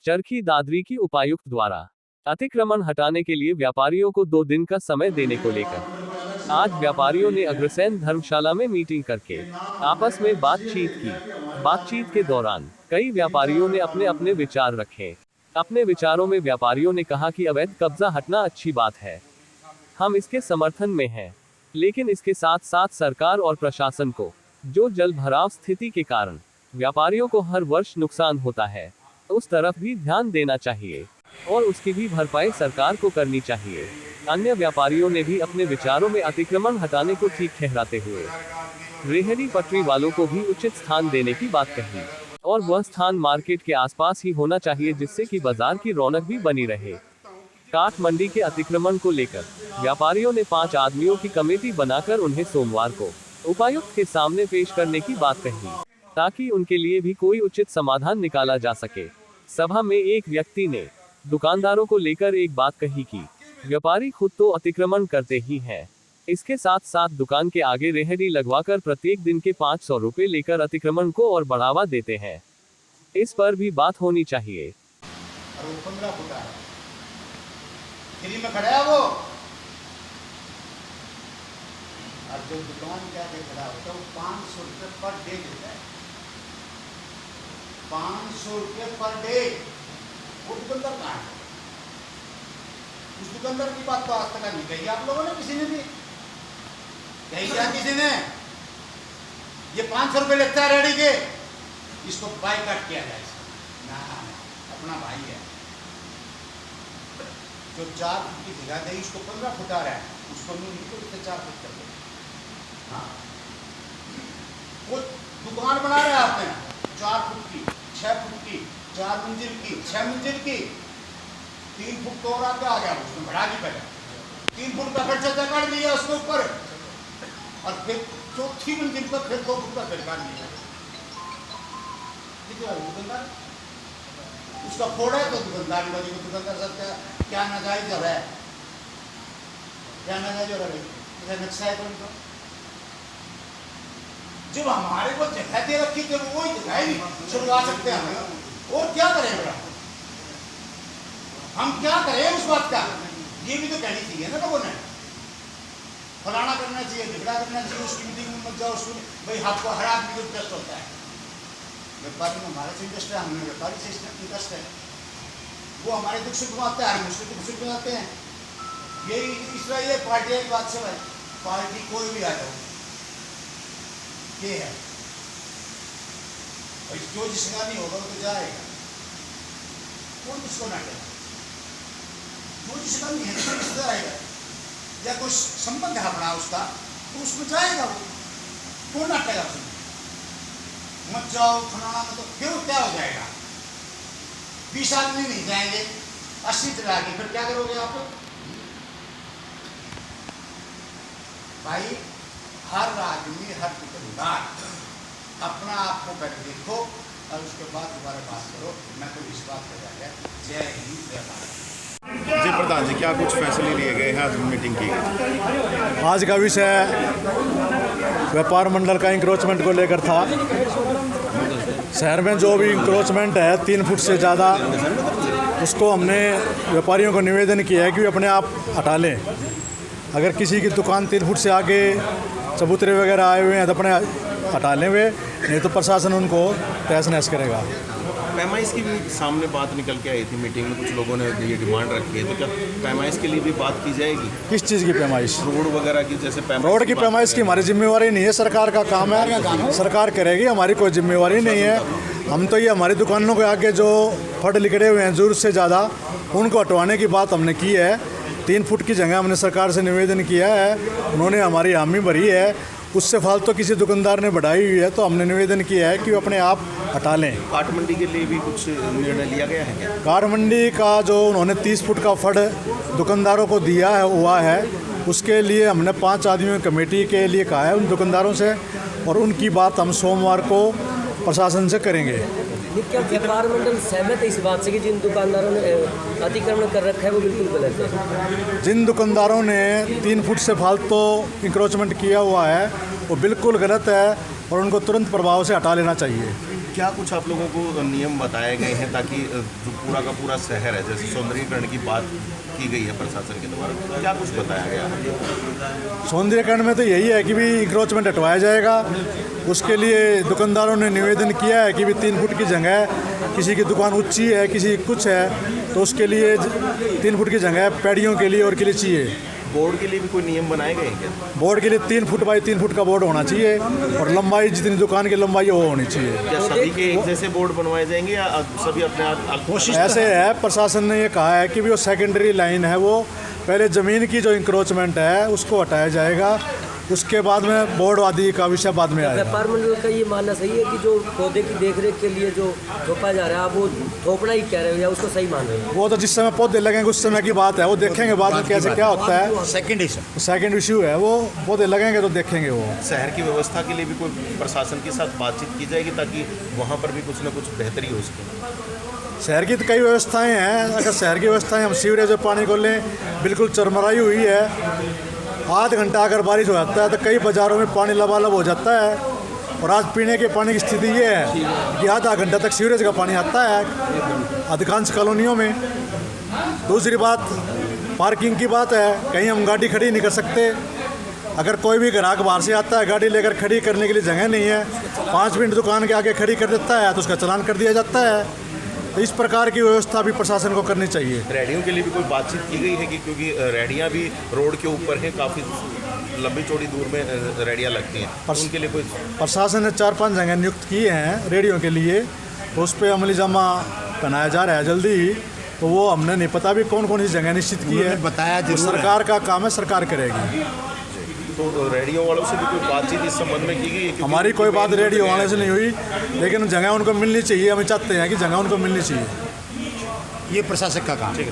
चरखी दादरी की उपायुक्त द्वारा अतिक्रमण हटाने के लिए व्यापारियों को 2 दिन का समय देने को लेकर आज व्यापारियों ने अग्रसेन धर्मशाला में मीटिंग करके आपस में बातचीत की। बातचीत के दौरान कई व्यापारियों ने अपने अपने विचार रखे। अपने विचारों में व्यापारियों ने कहा कि अवैध कब्जा हटना अच्छी बात है, हम इसके समर्थन में हैं, लेकिन इसके साथ साथ सरकार और प्रशासन को जो जल भराव स्थिति के कारण व्यापारियों को हर वर्ष नुकसान होता है, उस तरफ भी ध्यान देना चाहिए और उसकी भी भरपाई सरकार को करनी चाहिए। अन्य व्यापारियों ने भी अपने विचारों में अतिक्रमण हटाने को ठीक ठहराते हुए रेहड़ी पटरी वालों को भी उचित स्थान देने की बात कही और वह स्थान मार्केट के आसपास ही होना चाहिए, जिससे कि बाजार की रौनक भी बनी रहे। काठ मंडी के अतिक्रमण को लेकर व्यापारियों ने 5 आदमियों की कमेटी बनाकर उन्हें सोमवार को उपायुक्त के सामने पेश करने की बात कही, ताकि उनके लिए भी कोई उचित समाधान निकाला जा सके। सभा में एक व्यक्ति ने दुकानदारों को लेकर एक बात कही कि व्यापारी खुद तो अतिक्रमण करते ही हैं, इसके साथ साथ दुकान के आगे रेहड़ी लगवाकर प्रत्येक दिन के 500 रुपए लेकर अतिक्रमण को और बढ़ावा देते हैं। इस पर भी बात होनी चाहिए। और वो 15 फुट है, फ्री में खड़ा है वो, और जो दुकान के आगे खड़ा होता है वो 500 रुपये पर डे देता है। 500 रुपये पर डे। वो दुकानदार कहाँ है? उस दुकानदार की बात तो आज तक नहीं कही आप लोगों ने, किसी ने भी कही क्या? किसी ने ये 500 रुपये लेता है रेडी के, इसको बाइकाट किया जाए। ना, अपना भाई है जो 4 फुट की जगह दे, उसको 15 फुट आ रहा है, उसको नहीं तो इससे 4 फुट कर दो। हाँ, वो दुकान बना रहे हैं आपने 4 फुट की, 6 फुट की, 4 मंजिल की, 6 मंजिल की, 3 फुट तो और आगे आ गया, उसने बढ़ा दी पहले 3 फुट का खर्चा कर लिया उसके ऊपर, और फिर 4थी मंजिल पर फिर 2 फुट का फिर कर लिया। दुकानदार उसका फोड़ है तो दुकानदार सब क्या नाजायज है, क्या नाजायज हो रहा है, नक्शा है तो जब हमारे को जगह दे रखी तो वही जगह ही छुड़वा सकते हैं हम, और क्या करें बेटा, हम क्या करें उस बात का? ये भी तो कहनी चाहिए ना लोगों ने, फलाना करना चाहिए, झगड़ा करना चाहिए, उसकी मीटिंग में मत जाओ, उसको भाई आपको हर आदमी को इंटरेस्ट होता है। व्यापारी में हमारे से इंटरेस्ट है, हमें व्यापारी से इंटरेस्ट है, वो हमारे दुख सुख में आते हैं, हम उसके दुख सुख में आते हैं। यही इसलिए ये पार्टी की बात से भाई, पार्टी कोई भी आ जाओ ये है, जो जिसका नहीं होगा वो तो जाएगा, कौन किसको ना करेगा, जो जिसका नहीं है तो किसका आएगा, या कुछ संबंध है अपना उसका तो उसमें जाएगा वो, कौन नाटेगा उसमें? मत जाओ फलाना में, तो फिर क्या हो जाएगा? 20 आदमी नहीं जाएंगे, 80 चला के फिर क्या करोगे आप? भाई हर आदमी, हर दुकानदार अपना आप को पहले देखो और उसके बाद दोबारा बात करो। मैं तो इस बात पर जा गया। जय हिंद, जय भारत। जी प्रधान जी, क्या कुछ फैसले लिए गए हैं? आज मीटिंग की गई। आज का विषय व्यापार मंडल का इंक्रोचमेंट को लेकर था। शहर में जो भी इंक्रोचमेंट है 3 फुट से ज़्यादा, उसको हमने व्यापारियों को निवेदन किया है कि वे अपने आप हटा लें। अगर किसी की दुकान 3 फुट से आगे चबूतरे वगैरह आए हुए हैं तो अपने हटा लें वे, नहीं तो प्रशासन उनको तहस नहस करेगा। पैमाइश की भी सामने बात निकल के आई थी मीटिंग में, कुछ लोगों ने ये डिमांड रखी है, तो क्या पैमाइश के लिए भी बात की जाएगी? किस चीज़ की पैमाइश? रोड वगैरह की, जैसे रोड की पैमाइश की हमारी जिम्मेवारी नहीं है, सरकार का काम है, सरकार करेगी, हमारी कोई जिम्मेवारी नहीं है। हम तो ये हमारी दुकानों के आगे जो फट लिखड़े हुए हैं ज़रूरत से ज़्यादा, उनको हटवाने की बात हमने की है। 3 फुट की जगह हमने सरकार से निवेदन किया है, उन्होंने हमारी हामी भरी है। उससे फालतू किसी दुकानदार ने बढ़ाई हुई है तो हमने निवेदन किया है कि वो अपने आप हटा लें। काठ मंडी के लिए भी कुछ निर्णय लिया गया है क्या? काठ मंडी का जो उन्होंने 30 फुट का फंड दुकानदारों को दिया है हुआ है, उसके लिए हमने 5 आदमियों की कमेटी के लिए कहा है उन दुकानदारों से, और उनकी बात हम सोमवार को प्रशासन से करेंगे। क्या व्यापार मंडल सहमत है इस बात से कि जिन दुकानदारों ने अतिक्रमण कर रखा है वो बिल्कुल गलत है? जिन दुकानदारों ने 3 फुट से फालतू इंक्रोचमेंट किया हुआ है वो बिल्कुल गलत है और उनको तुरंत प्रभाव से हटा लेना चाहिए। क्या कुछ आप लोगों को नियम बताए गए हैं ताकि जो पूरा का पूरा शहर है, जैसे सौंदर्यीकरण की बात की गई है प्रशासन के द्वारा, क्या कुछ बताया गया? सौंदर्यीकरण में तो यही है कि भी इंक्रोचमेंट हटवाया जाएगा। उसके लिए दुकानदारों ने निवेदन किया है कि भी 3 फुट की जगह, किसी की दुकान ऊंची है, किसी की कुछ है, तो उसके लिए 3 फुट की जगह पैड़ियों के लिए और के लिए चाहिए। बोर्ड के लिए भी कोई नियम बनाए गए हैं क्या? बोर्ड के लिए 3 फुट बाई 3 फुट का बोर्ड होना चाहिए और लंबाई जितनी दुकान की लंबाई है वो होनी चाहिए। क्या सभी के एक जैसे बोर्ड बनवाए जाएंगे या सभी अपने आप कोशिश? ऐसे है, प्रशासन ने ये कहा है कि भी वो सेकेंडरी लाइन है, वो पहले ज़मीन की जो इंक्रोचमेंट है उसको हटाया जाएगा, उसके बाद में बोर्ड आदि का विषय बाद में आएगा। व्यापार मंडल का ये मानना सही है कि जो पौधे की देखरेख के लिए जो थोपा जा रहा है, आप वो थोपना ही कह रहे हो या उसको सही मान रहे हो? वो तो जिस समय पौधे लगेंगे उस समय की बात है, वो देखेंगे बाद में कैसे क्या होता है। सेकंड इशू है, वो पौधे लगेंगे तो देखेंगे। वो शहर की व्यवस्था के लिए भी कोई प्रशासन के साथ बातचीत की जाएगी ताकि वहाँ पर भी कुछ ना कुछ बेहतरी हो सके? शहर की तो कई व्यवस्थाएं हैं। अगर शहर की व्यवस्थाएं हम सीवरेज और पानी को लें, बिल्कुल चरमराई हुई है। आध घंटा अगर बारिश हो जाता है तो कई बाज़ारों में पानी लबालब हो जाता है। और आज पीने के पानी की स्थिति ये है कि आधा घंटा तक सीवरेज का पानी आता है अधिकांश कॉलोनियों में। दूसरी बात पार्किंग की बात है, कहीं हम गाड़ी खड़ी नहीं कर सकते। अगर कोई भी ग्राहक बाहर से आता है, गाड़ी लेकर खड़ी करने के लिए जगह नहीं है, 5 मिनट दुकान के आगे खड़ी कर देता है तो उसका चालान कर दिया जाता है। तो इस प्रकार की व्यवस्था भी प्रशासन को करनी चाहिए। रेडियो के लिए भी कोई बातचीत की गई है कि क्योंकि रेडियाँ भी रोड के ऊपर हैं, काफ़ी लंबी चौड़ी दूर में रेडियाँ लगती हैं, उनके लिए कोई? प्रशासन ने 4-5 जगह नियुक्त किए हैं रेडियो के लिए, तो उस पर अमली जामा बनाया जा रहा है जल्दी ही। तो वो हमने नहीं पता भी कौन कौन सी जगह निश्चित की है, बताया जो सरकार का काम है, सरकार करेगी। तो रेडियो वालों से भी कोई बातचीत इस संबंध में की गई? हमारी कोई बात रेडियो वाले से नहीं हुई, लेकिन जगह उनको मिलनी चाहिए। हम चाहते हैं कि जगह उनको मिलनी चाहिए। ये प्रशासक का काम है।